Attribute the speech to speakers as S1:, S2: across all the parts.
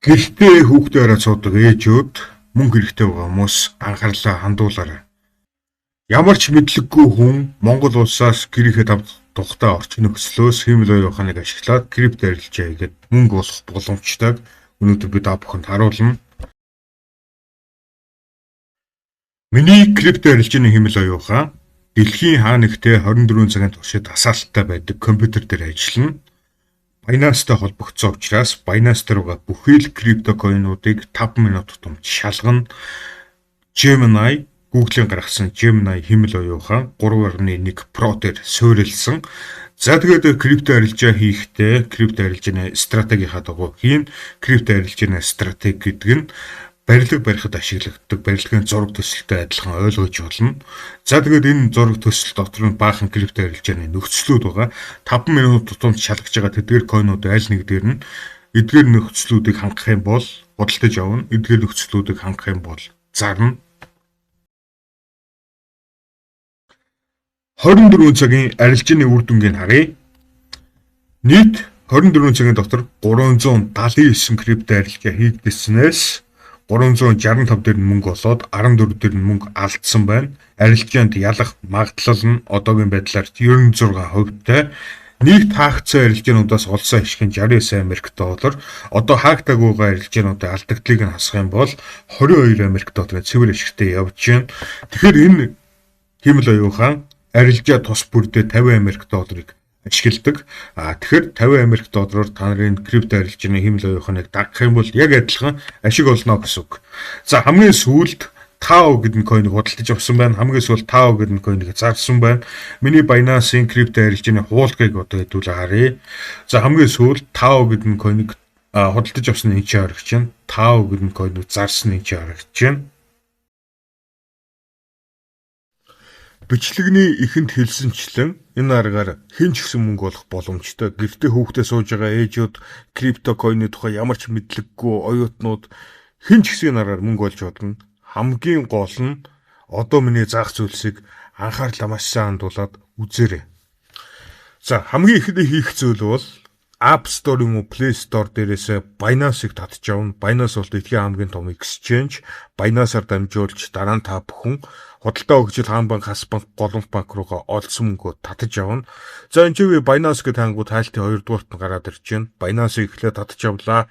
S1: Гэртээ хүүхдээ хараад суудаг ээжүүд мөнгө хэрэгтэй байгаа хүмүүс анхаарлаа хандуулаарай. Ямар ч мэдлэггүй хүн Монгол улсаас гэрээхэд авч тухтай орчин нөхцлөөс хиймэл оюуханыг ашиглаад крипто арилжаа хийгээд мөнгө олох боломжтойг өнөөдөр бид та бүхэнд харуулна. Миний крипто арилжааны хиймэл оюухан дэлхийн хаа нэгтээ 24 цагийн туршид асаалттай байдаг компьютер дээр ажиллана. Binance-тай холбогдсон учраас Binance дээр байгаа бүхий л криптокоинуудыг 5 минут тутамд шалгана. Gemini, Google-ийн гаргасан Gemini хиймэл оюухан 3.1 Pro дээр суурилсан. За тэгээд крипто арилжаа хийхдээ крипто арилжааны стратегийнхаа дагуу хийн. Крипто арилжааны стратеги гэдэг нь барилга барихад ашиглагддаг барилгын зураг төсөлтэй адилхан ойлгож болно. За тэгээд энэ зураг төсөл дотор нь баахан крипто арилжааны нөхцлүүд байгаа. 5 минут тутамд шалгаж байгаа тэдгээр койнууд аль нэг дээр нь эдгээр нөхцлүүдийг хангах юм бол худалдаж авна. Эдгээр нөхцлүүдийг хангах юм бол зарна. 24 цагийн арилжааны үр дүнгийг харъя. Нийт 24 цагийн дотор 379 крипто арилжаа хийгдсэнээс 365 дээр нь мөнгө олоод 14 дээр нь мөнгө алдсан байна. Арилжаанд ялах магадлал нь одоогийн байдлаар 96%-тай. Нийт хаагдсан арилжаануудаас олсон ашиг нь 69 Америк доллар. Одоо хаагдаагүй арилжаануудын алдагдлыг нь хасах юм бол 22 Америк долларын цэвэр ашигтай явж байна. Тэгэхээр энэ хиймэл оюухан арилжаа тус бүрдээ 50 Америк долларыг ашигладаг. Тэгэхээр 50 Америк доллараар та нарын крипто арилжааны хиймэл оюуханыг дагах юм бол яг адилхан ашиг олно гэсэн үг. За хамгийн сүүлд TAO гэдэг койныг худалдаж авсан байна. Хамгийн сүүлд TAO гэдэг койныг зарсан байна. Миний Binance-ийн крипто арилжааны хуулгыг одоо хэдүүлээ харъя. За хамгийн сүүлд TAO гэдэг койныг худалдаж авсан энэ чинь харагч байна. TAO гэдэг койныг зарсан энэ чинь харагч байна. Бичлэгний эхэнд хэлсэнчлэн энэ аргаар хэн ч гэсэн мөнгө олох боломжтой. Гэртээ хүүхдээ сууж байгаа ээжүүд крипто койны тухай ямар ч мэдлэггүй оюутнууд хэн ч гэсэн энэ аргаар мөнгө олж бодно. Хамгийн гол нь одоо миний заах зүйлсийг анхаарлаа маш сайн хандуулад үзээрэй. За хамгийн ихэний хийх зүйл бол App Store-ын уу Play Store дээрээс Binance-ыг татж авна. Binance бол дэлхийн хамгийн том exchange. Binance-аар дамжуулж дараа нь та бүхэн худалдаа өгчл хаан банк, хас банк, голомт банк руугаа олсон мөнгөө татаж авна. За энэ чигээр Binance гэдэг хангууд хайлтын 2 дугаарт нь гараад ирж байна. Binance-ыг эхлээд татаж авлаа.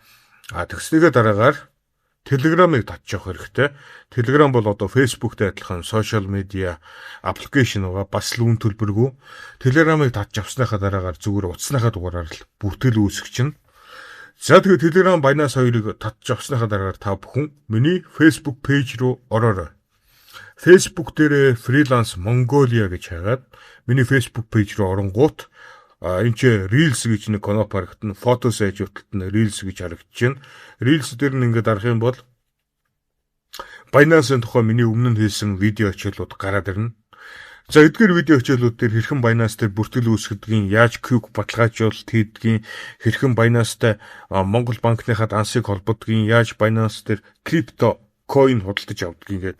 S1: Тэгснийгээ дараагаар Telegram-ыг татж авах хэрэгтэй. Telegram бол одоо Facebook-тэй адилхан social media application байгаа. Бас л үн төлбөргүй. Telegram-ыг татж авсныхаа дараагаар зүгээр утасныхаа дугаараар л бүтээл үүсгэж байна. За тэгээд Telegram, Binance хоёрыг татж авсныхаа дараагаар та бүхэн миний Facebook page руу ороорой. Facebook дээр Freelance Mongolia гэж хагаад миний Facebook page руу оронгууд энэ чи Reels гэж нэг коноп харагдана. Фото сайж уталт нь Reels гэж харагдаж байна. Reels дээр нь ингээд арах юм бол Binance-ын тухай миний өмнө нь хийсэн видео хичээлүүд гараад ирнэ. За эдгээр видео хичээлүүд дээр хэрхэн Binance дээр бүртгэл үүсгэдгийг, яаж Q баталгаажуулалт хийдгийг, хэрхэн Binance-тай Монгол банкныхаа дансыг холбодгийг, яаж Binance дээр крипто coin худалдаж авдгийг ингээд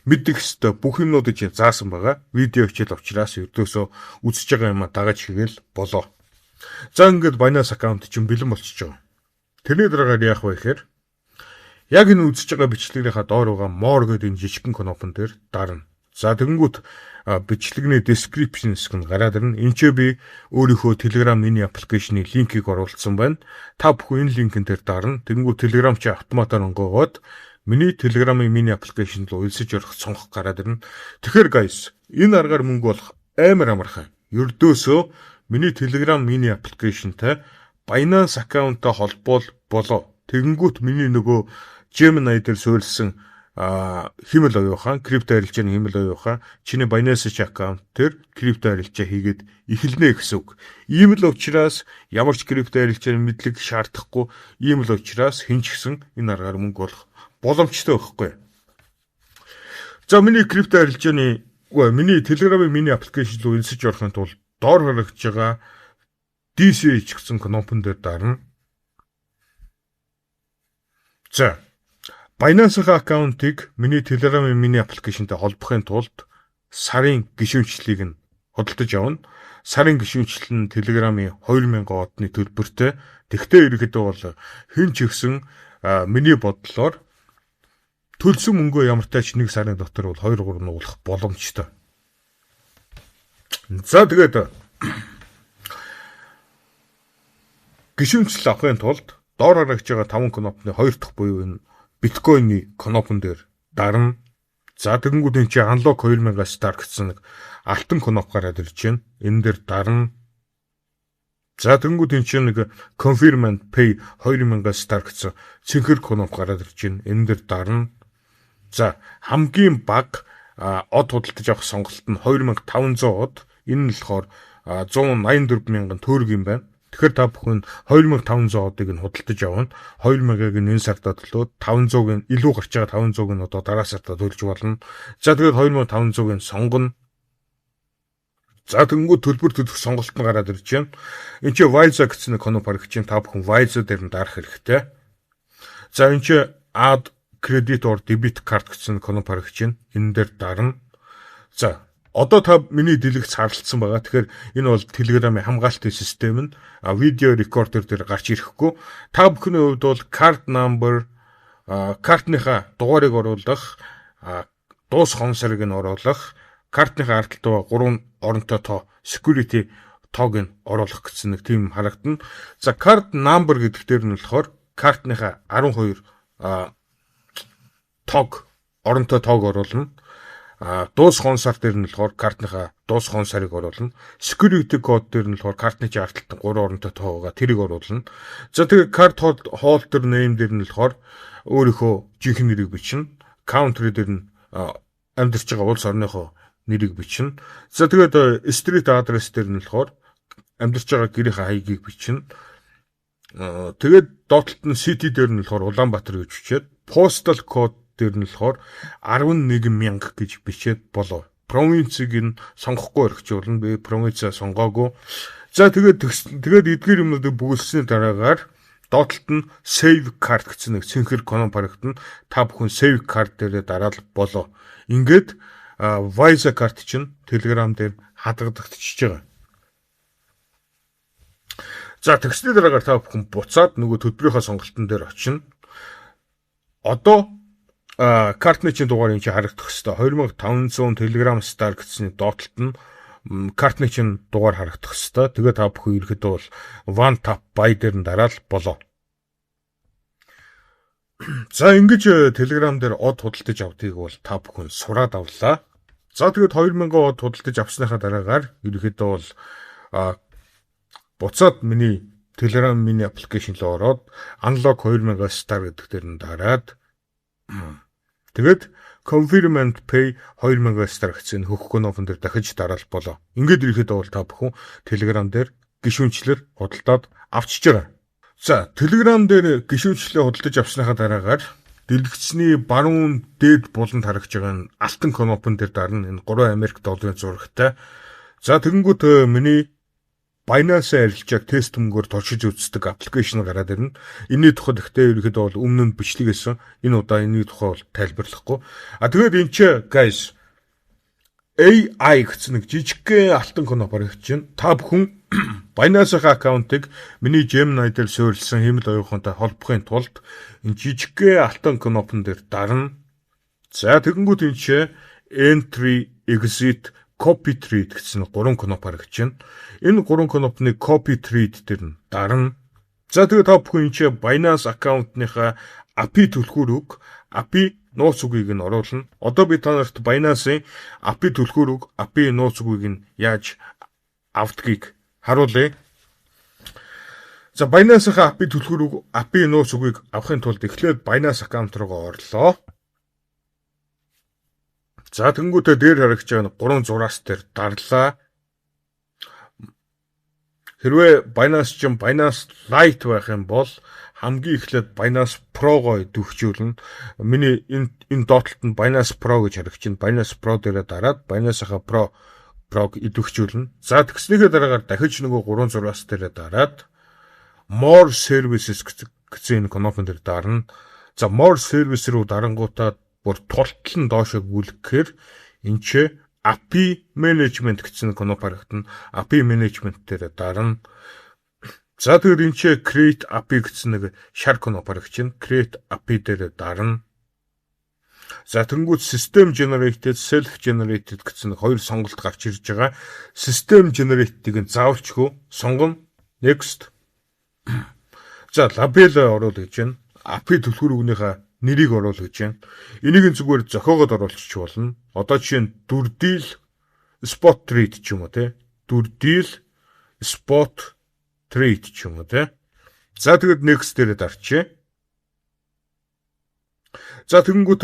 S1: мэддэг хэвээр бүх юмнуудыг чинь заасан байгаа. Видео хичээл учраас ердөөсөө үзэж байгаа юм дагаж хийгээл болоо. За ингээд Binance аккаунт чинь бэлэн болчихж байгаа. Тэрний дараагаар яах вэ гэхээр яг энэ үзэж байгаа бичлэгийнхаа доор байгаа more гэдэг энэ жижигхэн кнопон дээр дарна. За тэгэнгүүт бичлэгний description хэсэг нь гараад ирнэ. Энд ч би өөрийнхөө Telegram mini application-ы линкийг оруулсан байна. Та бүхэн энэ линкэн дээр дарна. Тэгэнгүүт Telegram чи автоматар онгоогоод миний Telegram-ын mini application руу үлсэж орох сонгох гараад ирнэ. Тэгэхээр guys, энэ аргаар мөнгө олох амар амархан. Ердөөсөө миний Telegram mini application-тай Binance аккаунттай холбоол болоо. Тэгэнгүүт миний нөгөө Gemini дээр суурилсан хиймэл оюухан, крипто арилжааны хиймэл оюухан чиний Binance аккаунт дээр крипто арилжаа хийгээд эхэлнэ гэсэн үг. Ийм л учраас ямар ч крипто арилжааны мэдлэг шаардахгүй. Ийм л учраас хэн ч гэсэн энэ аргаар мөнгө олох боломжтой байхгүй. За миний крипто арилжааны миний Telegram-ын mini application руу инсэж орохын тулд доор харагдж байгаа DCH гэсэн кнопон дээр дарна. За Binance аккаунтыг миний Telegram-ын mini application-тай холбохын тулд сарын гишүүнчлэлийг нь худалдаж авна. Сарын гишүүнчлэл нь Telegram-ын 2000 одны төлбөртэй. Тэгтээ ерөөхдөө бол хэн ч ихсэн миний бодлоор төлсөн мөнгөө ямар тач 1 сарын дотор бол 2-3 нуулах боломжтой. За тэгээд гишүүнчлэл авахын тулд доор харагдж байгаа 5 кнопны 2 дахь буюу энэ биткойны кнопон дээр дарна. За тэгэнгүүт энэ чи Unlock 2000 Star гэсэн нэг алтан кноп гараад ирж байна. Энэ дээр дарна. За тэгэнгүүт энэ чи нэг Confirm and Pay 2000 Star гэсэн цэнхэр кноп гараад ирж байна. Энэ дээр дарна. За хамгийн бага од худалдаж авах сонголт нь 2500 од. Энэ нь болохоор 184 мянган төгрөг юм байна. Тэгэхээр та бүхэн 2500 одыг нь худалдаж авна. 2000-ыг нь энэ сартаа төлөөд 500-ыг нь илүү гарч байгаа 500-ыг нь одоо дараа сартаа төлж болно. За тэгээд 2500-ыг нь сонгоно. За тэгэнгүүт төлбөр төлөх сонголт нь гараад ирж байна. Энд чинь Visa гэсэн нэг кноп харагч чинь та бүхэн Visa дээр нь дарах хэрэгтэй. За энэ чинь Add Credit or Debit Card гэсэн кноп харагч чинь энэ дээр дарна. За одоо та миний дэлгэц харлцсан байгаа. Тэгэхээр энэ бол Telegram-ийн хамгаалтын систем нь видео рекордер дээр гарч ирэхгүй. Та бүхний хувьд бол card number, картныхаа дугаарыг оруулах, дуус хонсорыг нь оруулах, картныхаа ардталтаа 3 оронтой тоо, security тоог нь оруулах гэсэн нэг тийм харагдана. За card number гэдэг дээр нь болохоор картныхаа 12 тоог, оронтой тоог оруулна. Дуус хонсар дээр нь болохоор картныхаа дуус хонсарыг оруулна. Security code дээр нь болохоор картны ардталтан 3 оронтой тоогоо тэрийг оруулна. За тэгээ card holder name дээр нь болохоор өөрийнхөө жинхэнэ нэрийг бичнэ. Country дээр нь амьдарч байгаа улс орныхоо нэрийг бичнэ. За тэгээд street address дээр нь болохоор амьдарч байгаа гэрийнхээ хаягийг бичнэ. Тэгээд доотлолт нь city дээр нь болохоор Улаанбаатар гэж бичээд postal code дээр нь болохоор 11000 гэж бичээд болов. Провинцийг нь сонгохгүй өргөжүүлнэ. Би провинцаа сонгоогүй. За тэгээд эдгээр юмнуудыг бүгэлсэний дараагаар доотлолт нь save card гэсэн нэг цэнхэр кноп харагдана. Та бүхэн save card дээрээ дараал болов. Ингээд Visa card чинь Telegram дээр хадгалагдчихж байгаа. За тэгсний дараагаар та бүхэн буцаад нөгөө төлбөрийнхаа сонголтын дээр очино. Одоо картны чинь дугаар энэ чинь харагдах хэвээр 2500 Telegram Star гэсэн доотлолт нь картны чинь дугаар харагдах хэвээр. Тэгээ та бүхэн ерөөдөө бол one tap buy дээр нь дараал болоо. За ингэж Telegram дээр од худалдаж авдгийг бол та бүхэн сураад авлаа. За тэгээд 2000 од худалдаж авсныхаа дараагаар ерөөдөө бол буцаад миний Telegram миний аппликейшн руу ороод Unlock 2000 Star гэдэг дээр нь дараад тэгээд Confirm and Pay 2000 Star гэсэн хөх кнопон дээр дахиж дараал болоо. Ингээд ирэхэд бол та бүхэн Telegram дээр гишүүнчлэл худалдаад авчиж байгаа. За Telegram дээр гишүүнчлэлээ худалдаж авсныхаа дараагаар дэлгэцний баруун дээд буланд харагдж байгаа алтан кнопон дээр дарна. Энэ 3 Америк долларын зурагтай. За тэгэнгүүт миний Binance-аар арилжааг тест мөнгөөр туршиж үздэг аппликейшн гараад ирнэ. Энэний тухай гэхдээ ерөөхдөө бол өмнө нь бичлэг хийсэн. Энэ удаа энэний тухай бол тайлбарлахгүй. Тэгээд энэ ч guys AI гэсэн нэг жижигхэн алтан кнопор харагдаж байна. Та бүхэн Binance-ийн аккаунтыг миний Gemini дээр суурилсан хэмэл оюухантай холбохын тулд энэ жижигхэн алтан кнопон дээр дарна. За тэгэнгүүт энэ ч Entry, Exit, Copy Trade гэсэн 3 кноп харагдаж байна. Энэ 3 кнопны Copy Trade дээр нь дарна. За тэгээд та бүхэн энэ Binance аккаунтныхаа API түлхүүр үг, API нууц үгийг нь оруулна. Одоо би та нарт Binance-ийн API түлхүүр үг, API нууц үгийг нь яаж авдгийг харуулъя. За Binance-ийн API түлхүүр үг, API нууц үгийг авахын тулд эхлээд Binance аккаунт руу орлоо. За тэнгуүтээ дээр харагдж байгаа 3 зураас дээр дарлаа. Хэрвээ Binance чинь Binance Lite байх юм бол хамгийн эхлээд Binance Pro-го идэвхжүүлнэ. Миний энэ доотлолт нь Binance Pro гэж харагдаж байна. Binance Pro дээрээ дараад Binance-ийн Pro-г идэвхжүүлнэ. За тэгснийхээ дараагаар дахиж нөгөө 3 зураас дээрээ дараад More Services гэсэн энэ кнопон дээр дарна. За More Service руу дарангуутаа бүр тултлан доошоо гүйлгэхээр энэ ч API Management гэсэн кноп харагдана. API Management дээр дарна. За тэгээд энэ ч create API гэсэн нэг shard conopar чинь create API дээр дарна. За тэнгууд system generated, self generated гэсэн хоёр сонголт гарч ирж байгаа. System generated-ийг заавалчгүй сонгоно. Next. За label оруул гэж байна. API түлхүүр үгнийхээ нэрийг оруул гэж байна. Энийг зүгээр зохиогоод оруулчих болно. Одоо жишээ нь дүрдийл spot trade ч юм уу те. Дүрдийл spot trade ч юм уу те. За тэгээд next дээр дарчээ. За тэгэнгүүт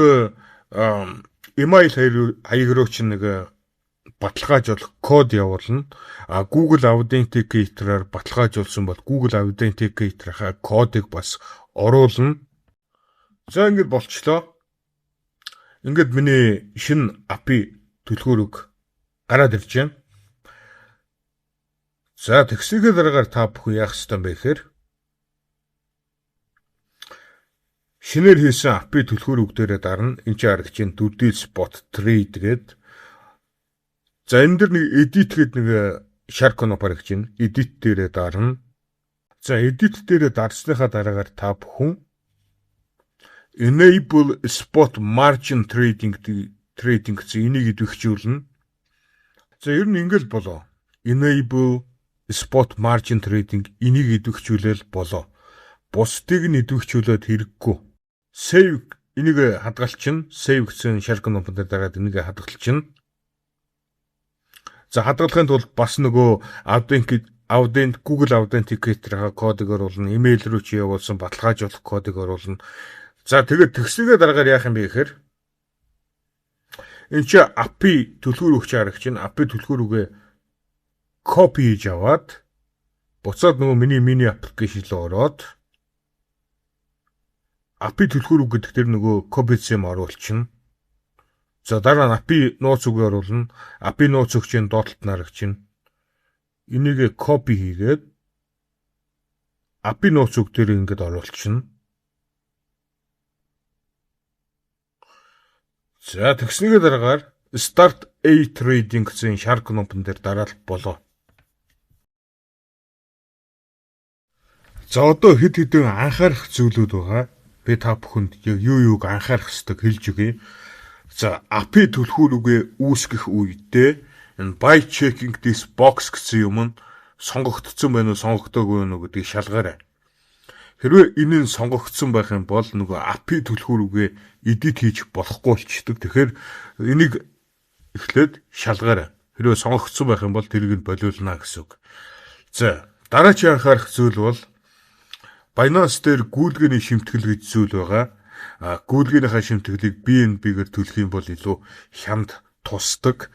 S1: email хаяг руу ч нэг баталгаажуулах код явуулна. Google Authenticator-аар баталгаажуулсан бол Google Authenticator-ийнхаа кодыг бас оруулна. За ингэж болчлоо. Ингээд миний шинэ API түлхүүрийг гараад ирж байна. За тэгсэгээ дараагаар та бүхэн яах ёстой юм бэ гэхээр шинээр хийсэн API түлхүүр үгдээрээ дарна. Энд чинь харагдаж байна дүрдийл spot trade гэдэг. За энэ дэр нэг edit гэдэг нэг shard conopar гэж байна. Edit дээрээ дарна. За edit дээрээ дарсныхаа дараагаар та бүхэн enable spot margin trading гэсэн энийг идэвхжүүлнэ. За ер нь ингээл болоо. Enable spot margin trading энийг идэвхжүүлэл болоо. Бусдыг нь идэвхжүүлээд хэрэггүй. Save энийг хадгалчихна. Save гэсэн shard conopar дээр дараад энийг хадгалчихна. За хадгалахын тулд бас нөгөө Google Authenticator-ийн кодыг оруулна, имэйл рүү чи явуулсан баталгаажуулах кодыг оруулна. За тэгээд тэгснэгээ дараагаар яах юм бэ гэхээр энэ чи API түлхүүр өгч харагч чинь API түлхүүрүүгээ copy хийж аваад буцаад нөгөө миний application руу ороод API түлхүүр үг гэдэг дээр нөгөө copy зэм оруулчихна. За дараа нь API нууц үгээ оруулна. API нууц өгчийн доотлолт нарагчна. Энийг copy хийгээд API нууц үг дээр ингэж оруулчихна. За тэгснийгээ дараагаар start a trading гэсэн shard conopar дээр дараалал болоо. За одоо хэд хэдэн анхаарах зүйлүүд байгаа. Би та бүхэнд юуг анхаарах ёстойг хэлж өгье. За API түлхүүр үгээ үүсгэх үедээ энэ by checking this box гэсэн юм нь сонгогдсон байна уу, сонгогдоогүй байна уу гэдгийг шалгаарай. Хэрвээ энэ нь сонгогдсон байх юм бол нөгөө API түлхүүр үгээ edit хийж болохгүй болчдөг. Тэгэхээр энийг эхлээд шалгаарай. Хэрвээ сонгогдсон байх юм бол тэрийг нь болиулна гэсэн үг. За дараагийн анхаарах зүйл бол Binance дээр гүйлгээний шимтгэл гэж зүйл байгаа. Гүйлгийнхаа шимтгэлийг BNB-гээр төлөх юм бол илүү хямд тусдаг.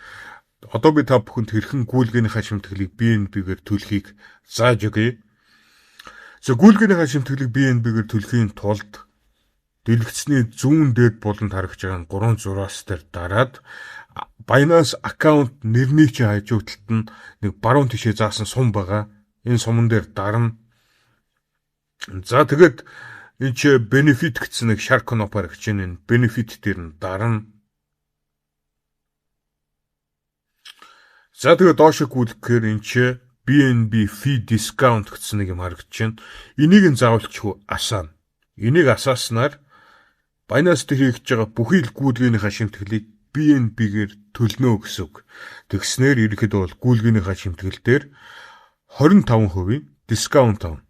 S1: Одоо би та бүхэнд хэрхэн гүйлгийнхаа шимтгэлийг BNB-гээр төлөхийг зааж өгье. За гүйлгийнхаа шимтгэлийг BNB-гээр төлөхийн тулд дэлгэцний зүүн дээд буланд харагдж байгаа 3 зураас дээр дараад Binance аккаунт нэрний чинь хажуу талд нь нэг баруун тишээ заасан сум байгаа. Энэ суман дээр дарна. За тэгээд энэ чи benefit гэсэн нэг shard conopar гэж энэ benefit дээр нь дарна. За тэгээд доош гүйлгэхээр энэ чи BNB fee discount гэсэн нэг юм харагдаж байна. Энийг нь заавалчгүй асаана. Энийг асааснаар Binance дээр хийж байгаа бүхий л гүйлгийнхаа шимтгэлийг BNB-гээр төлнө гэсэн үг. Тэгснээр ерөнхийдөө бол гүйлгийнхаа шимтгэл дээр 25% дискаунт авна.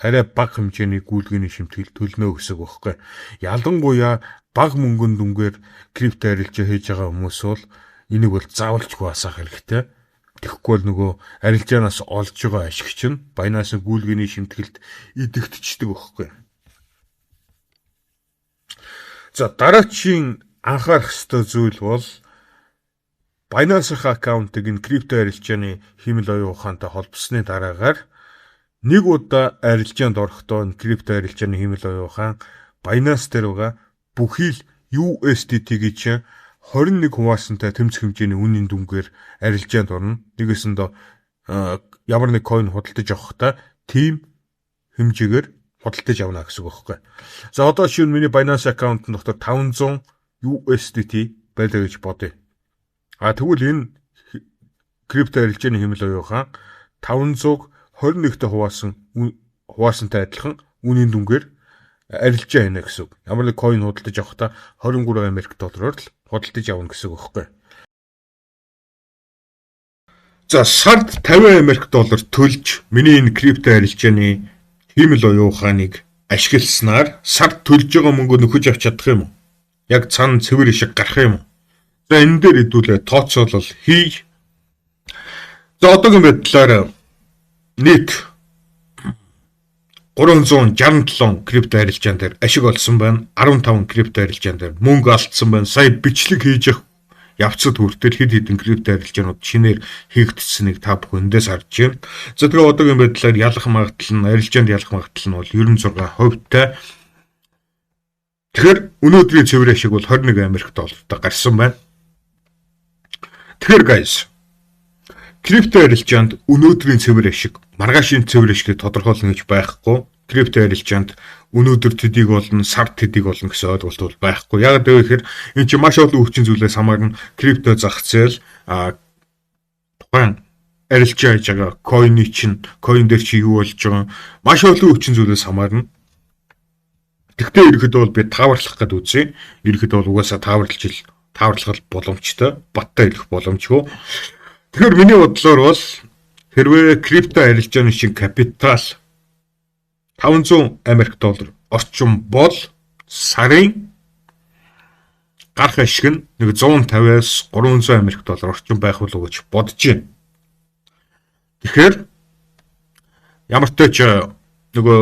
S1: Арай бага хэмжээний гүйлгээний шимтгэл төлнө гэсэн үг байхгүй. Ялангуяа бага мөнгөнд дүнгээр крипто арилжаа хийж байгаа хүмүүс бол энийг бол заавалчгүй асаах хэрэгтэй. Тэгэхгүй бол нөгөө арилжаанаас олж байгаа ашигч нь Binance гүйлгээний шимтгэлд идэгдчихдэг байхгүй. За дараагийн анхаарах ёстой зүйл бол Binance-ийн аккаунтыг энэ крипто арилжааны хэмэл оюун ухаантай холбосны дараагаар нэг удаа арилжаанд орохдоо энэ крипто арилжааны хэмэл оюун ухаан Binance дээр байгаа бүхий л USDT гэж 21 хуваасантай тэмцэх хэмжээний үнийн дүнгээр арилжаанд орно. Нэгээсэндээ ямар нэг coin худалдаж авахдаа тийм хэмжээгээр худалдаж авна гэсэн үг байхгүй. За одоо шинэ миний Binance аккаунтын дотор 500 USDT байлаа гэж бодъё. Тэгвэл энэ крипто арилжааны хэмэл оюун ухаан 500 21-т хуваасантай адилхан үнийн дүнгээр арилжаа хийнэ гэсэн үг. Ямар нэг coin худалдаж авахдаа 23 Америк доллараар л худалдаж авна гэсэн үг байхгүй. За сард 50 Америк доллар төлж миний энэ крипто арилжааны хиймэл оюун ухааныг ашигласнаар сард төлж байгаа мөнгөө нөхөж авч чадах юм уу? Яг цаана цэвэр шиг гарах юм уу? За энэ дээр хэдүүлээ тооцоолол хий. За одоогийн байдлаар нийт 367 крипто арилжаан дээр ашиг олсон байна. 15 крипто арилжаан дээр мөнгө алдсан байна. Сая бичлэг хийж явцад хүртэл хэд хэдэн крипто арилжаанууд шинээр хийгдсэнийг та бүхэндээс харж байна. За тэгээ одоогийн байдлаар ялах магадлал нь арилжаанд ялах магадлал нь бол 96%-тай. Тэгэхээр өнөөдрийн цэвэр ашиг бол 21 Америк доллартай гарсан байна. Тэгэхээр guys, крипто арилжаанд өнөөдрийн цэвэр ашиг, маргаашийн цэвэр ашиг тодорхойлно гэж байхгүй. Крипто арилжаанд өнөөдөр төдийг болно, сард төдийг болно гэсэн ойлголт бол байхгүй. Яг гэвэл энэ чинь маш олон хүчин зүйлээс хамаарна. Крипто зах зээл тухайн арилжаа хийж байгаа coin-ий чинь, coin дээр чи юу болж байгаа маш олон хүчин зүйлээс хамаарна. Тэгтээ ерөөхдөө бол би тааварлах гэдэг үзье. Ерөөхдөө бол угаасаа тааварлах боломжтой, баттай хэлэх боломжгүй. Тэгэхээр миний бодлоор бол хэрвээ крипто арилжааны шиг капитал 500 Америк доллар орчим бол сарын гарах ашиг нь нэг 150-аас 300 Америк доллар орчим байх болов гэж бодож байна. Тэгэхээр ямар ч тач нөгөө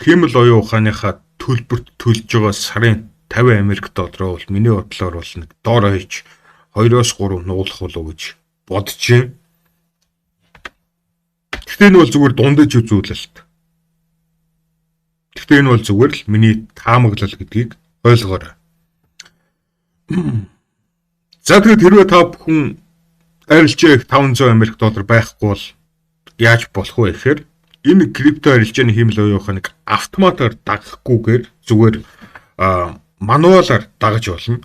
S1: хиймэл оюун ухааныхаа төлбөрт төлж байгаа сарын 50 Америк доллараа бол миний бодлоор бол нэг доор хаяж 2-оос 3 нуулах болов гэж бодож байна. Гэхдээ энэ бол зүгээр дундаж үзүүлэлт. Гэхдээ энэ бол зүгээр л миний таамаглал гэдгийг ойлгоорой. За тэгээд хэрвээ та бүхэн арилжаа их 500 Америк доллар байхгүй бол яаж болох вэ гэхээр энэ крипто арилжааны хиймэл оюун ухааныг автоматар дагахгүйгээр зүгээр мануалаар дагаж болно.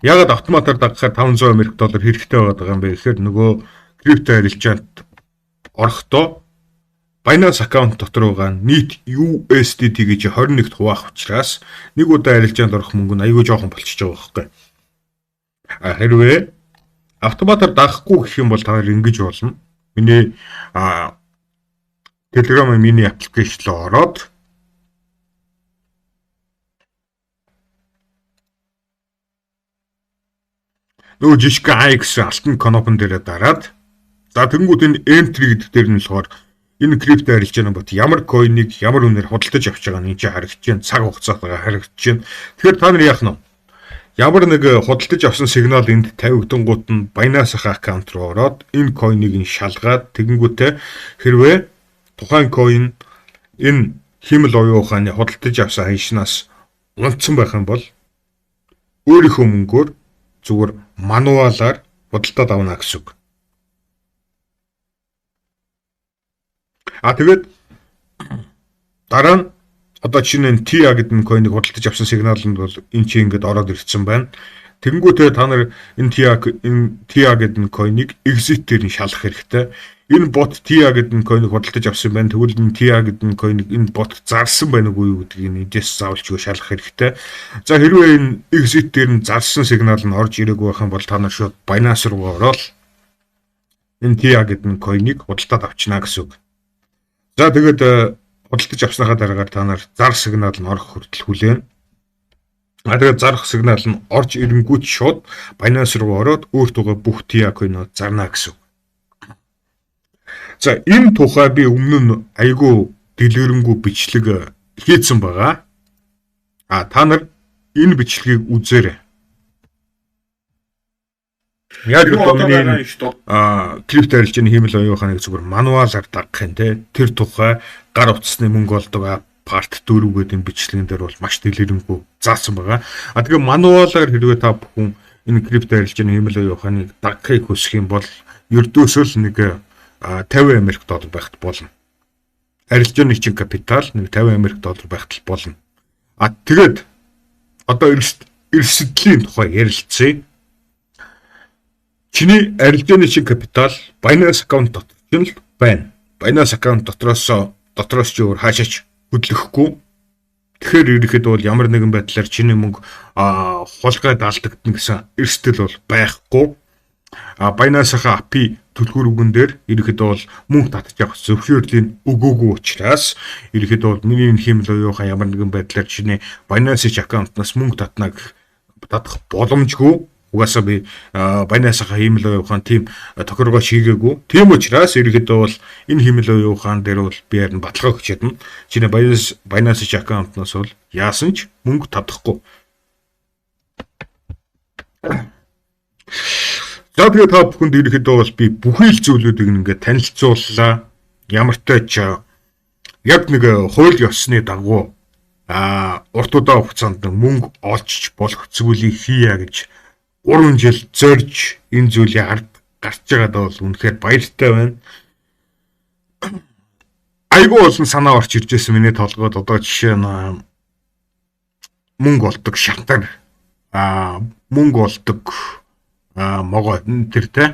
S1: Ягаад автоматар дагахаар 500 Америк доллар хэрэгтэй байгаа юм бэ гэхээр нөгөө крипто арилжаанд орохдоо Binance аккаунт дотор байгаа нийт USDT гэж 21-т хуваах учраас нэг удаа арилжаанд орох мөнгө нь аюул жоохон болчихж байгаа байхгүй. Хэрвээ автоматар дагахгүй гэх юм бол та нар ингэж болно. Миний Telegram-ын миний аппликейшн руу ороод нөгөө жишг AX алтан кнопн дээр дараад за тэнгууд энэ entry гэдэг дээр нь болохоор энэ крипто арилжааны бот ямар coin-ыг ямар үнээр худалдаж авч байгаа нь энэ чинь харагдаж байна. Цаг хугацаатайгаар харагдаж байна. Тэгэхээр та нар яах нь вэ? Ямар нэг худалдаж авсан сигнал энд тавигдангууд нь Binance аккаунт руу ороод энэ coin-ыг нь шалгаад тэгэнгүүтээ хэрвээ тухайн coin энэ хиймэл оюун ухааны худалдаж авсан ханшнаас унтсан байх юм бол өөрийнхөө мөнгөөр зүгээр мануалаар худалдаад авна гэсэн үг. Тэгээд дараа нь одоо чинь энэ TIA гэдэг coin-ыг худалдаж авсан сигналанд бол энэ чинь ингээд ороод ирсэн байна. Тэгэнгүүтээ та нар энэ TIA гэдэг coin-ыг exit-ээр нь шалах хэрэгтэй. Энэ бот TIA гэдэг coin-ыг худалдаж авсан байна. Тэгвэл энэ TIA гэдэг coin-ыг энэ бот зарсан байна уу юу гэдгийг эндээс заавалчгүй шалах хэрэгтэй. За хэрвээ энэ exit-ээр нь зарсан сигнал нь орж ирээгүй байх юм бол та нар шууд Binance руу ороод энэ TIA гэдэг coin-ыг худалдаад авчна гэсэн үг. За тэгээд худалдаж авсныхаа дараагаар та нар зар сигнал нь орох хүртэл хүлээн. Тэгээд зарах сигнал нь орж ирэнгүүт шууд Binance руу ороод өөртөө бүх TIA coin-ууд зарна гэсэн үг. За энэ тухай би өмнө нь айгүй дэлгэрэнгүй бичлэг хийсэн байгаа. Та нар энэ бичлэгийг үзээрэй. Яг миний крипто арилжааны хиймэл оюун ухааныг зүгээр мануалаар дагах юм те. Тэр тухай гар утасны мөнгө олдог part 4 гэдэг энэ бичлэгэн дээр бол маш дэлгэрэнгүй заасан байгаа. Тэгээ мануалаар хэрвээ та бүхэн энэ крипто арилжааны хиймэл оюун ухааныг дагахыг хүсэх юм бол ердөөсөө л нэг 50 Америк доллар байхад болно. Арилжааны чинь капитал нэг 50 Америк доллар байхад болно. Тэгээд одоо эрсдлийн тухай ярилцъя. Чиний арилжааны чинь капитал Binance аккаунт дотор чинь л байна. Binance аккаунт дотроос ч өөр хаашаач хөдлөхгүй. Тэгэхээр ерөнхийдөө бол ямар нэгэн байдлаар чиний мөнгө хулгайд алдагдана гэсэн эрсдэл бол байхгүй. Binance-ийн API төлхүүргэн дээр ерөнхийдөө бол мөнгө татчих авах зөвшөөрлийг өгөөгүй учраас ерөнхийдөө бол миний энэ хэмэл оюухан ямар нэгэн байдлаар чиний Binance аккаунтнаас мөнгө татах боломжгүй. Угаасаа би Binance-ийн хэмэл оюухан тийм тохиргоо шийгээгүй. Тийм учраас ерөнхийдөө бол энэ хэмэл оюухан дээр бол би харин баталгаа өгч чадна. Чиний Binance аккаунтнаас бол яасан ч мөнгө татахгүй. За тэгээд та бүхэнд ерөнхийдөө бол би бүхий л зүйлүүдийг ингээд танилцууллаа. Ямар ч тач яг нэг хууль ёсны дагуу урт удаан хугацаанд мөнгө олж болох зүйлийг хийя гэж 3 жил зорж энэ зүйлийг ард гарч байгаад бол үнэхээр баяртай байна. Айгүй олон санаа орж ирж байсан миний толгойд одоо жишээ нь мөнгө олдог шалтгаан мөнгө олдог могоо тэр тэ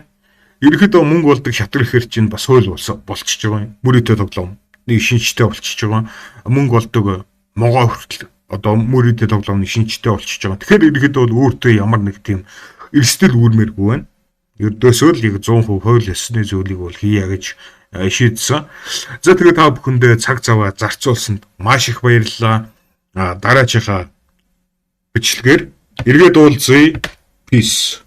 S1: ерөнхийдөө мөнгө болдог шатар ихэр чинь бас хууль болчихж байгаа юм. Мөрөдөө тоглоом нэг шинжтэй болчихж байгаа. Мөнгө болдог могоо хүртэл одоо мөрөдөө тоглоомны шинжтэй болчихж байгаа. Тэгэхээр ерөнхийдөө бол өөртөө ямар нэг тийм эрсдэл үүрмээргүй байна. Ердөөсөө л яг 100% хууль ёсны зүйлийг бол хийя гэж шийдсэн. За тэгээд та бүхэндээ цаг цаваа зарцуулсанд маш их баярлалаа. Дараачихаа бичлэгээр эргээд уулзъя. Peace.